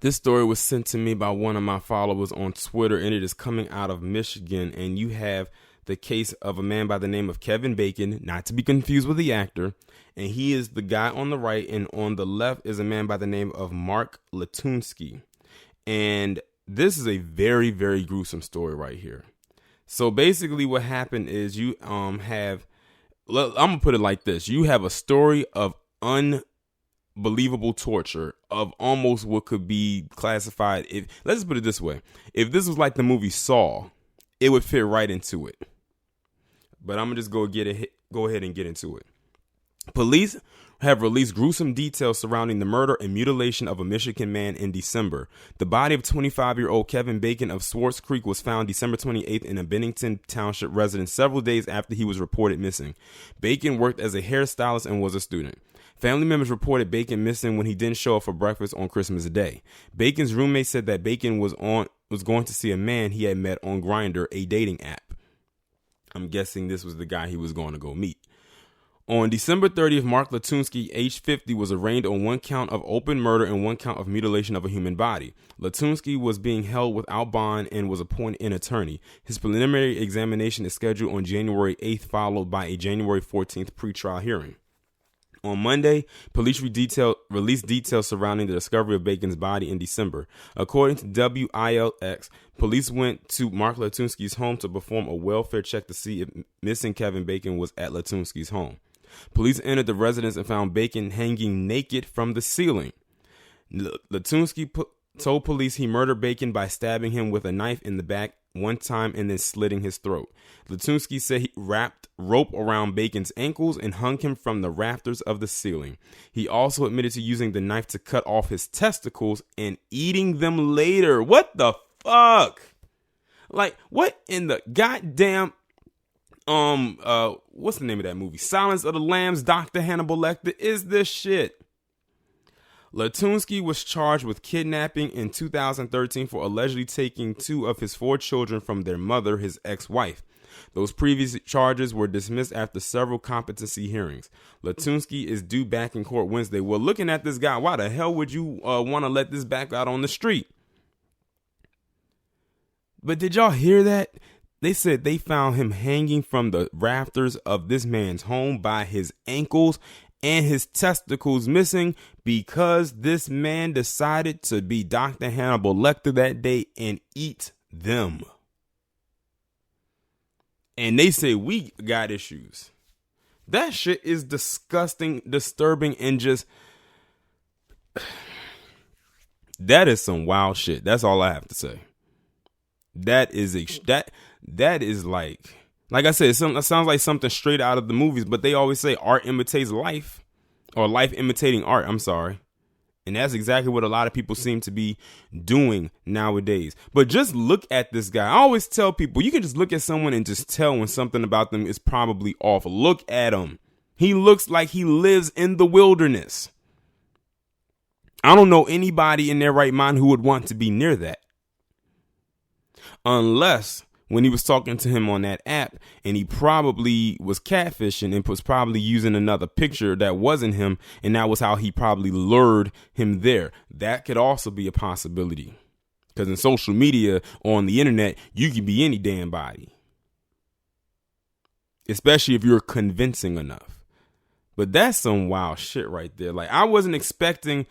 This story was sent to me by one of my followers on Twitter, and it is coming out of Michigan. And you have the case of a man by the name of Kevin Bacon, not to be confused with the actor. And he is the guy on the right, and on the left is a man by the name of Mark Latunsky. And this is a very, very gruesome story right here. So basically what happened is you have, I'm going to put it like this. You have a story of unbelievable torture of almost what could be classified. Let's just put it this way. If this was like the movie Saw, it would fit right into it. But I'm going to just go ahead and get into it. Police have released gruesome details surrounding the murder and mutilation of a Michigan man in December. The body of 25-year-old Kevin Bacon of Swartz Creek was found December 28th in a Bennington Township residence several days after he was reported missing. Bacon worked as a hairstylist and was a student. Family members reported Bacon missing when he didn't show up for breakfast on Christmas Day. Bacon's roommate said that Bacon was going to see a man he had met on Grindr, a dating app. I'm guessing this was the guy he was going to go meet. On December 30th, Mark Latunsky, age 50, was arraigned on one count of open murder and one count of mutilation of a human body. Latunsky was being held without bond and was appointed an attorney. His preliminary examination is scheduled on January 8th, followed by a January 14th pretrial hearing. On Monday, police released details surrounding the discovery of Bacon's body in December. According to WILX, police went to Mark Latunsky's home to perform a welfare check to see if missing Kevin Bacon was at Latunsky's home. Police entered the residence and found Bacon hanging naked from the ceiling. Latunsky told police he murdered Bacon by stabbing him with a knife in the back one time and then slitting his throat. Latunsky said he wrapped rope around Bacon's ankles and hung him from the rafters of the ceiling. He also admitted to using the knife to cut off his testicles and eating them later. What the fuck? Like, what in the goddamn what's the name of that movie? Silence of the Lambs, Dr. Hannibal Lecter is this shit. Latunsky was charged with kidnapping in 2013 for allegedly taking 2 of his 4 children from their mother, his ex-wife. Those previous charges were dismissed after several competency hearings. Latunsky is due back in court Wednesday. Well, looking at this guy, why the hell would you want to let this back out on the street? But did y'all hear that? They said they found him hanging from the rafters of this man's home by his ankles and his testicles missing because this man decided to be Dr. Hannibal Lecter that day and eat them. And they say we got issues. That shit is disgusting, disturbing, and just... that is some wild shit. That's all I have to say. That is like I said, it sounds like something straight out of the movies, but they always say art imitates life, or life imitating art. I'm sorry. And that's exactly what a lot of people seem to be doing nowadays. But just look at this guy. I always tell people, you can just look at someone and just tell when something about them is probably off. Look at him. He looks like he lives in the wilderness. I don't know anybody in their right mind who would want to be near that. Unless when he was talking to him on that app and he probably was catfishing and was probably using another picture that wasn't him, and that was how he probably lured him there. That could also be a possibility, because in social media or on the internet, you can be any damn body, especially if you're convincing enough. But that's some wild shit right there. Like, I wasn't expecting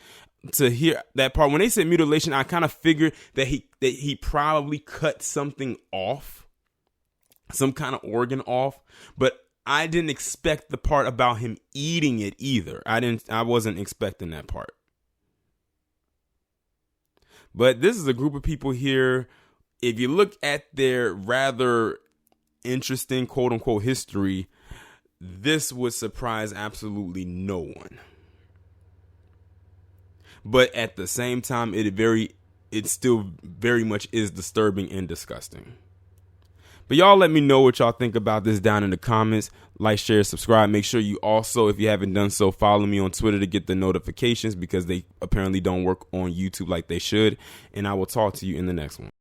to hear that part. When they said mutilation, I kind of figured that he probably cut something off, some kind of organ off, but I didn't expect the part about him eating it either. I wasn't expecting that part. But this is a group of people here. If you look at their rather interesting quote unquote history, this would surprise absolutely no one. But at the same time, it still very much is disturbing and disgusting. But y'all let me know what y'all think about this down in the comments. Like, share, subscribe. Make sure you also, if you haven't done so, follow me on Twitter to get the notifications, because they apparently don't work on YouTube like they should. And I will talk to you in the next one.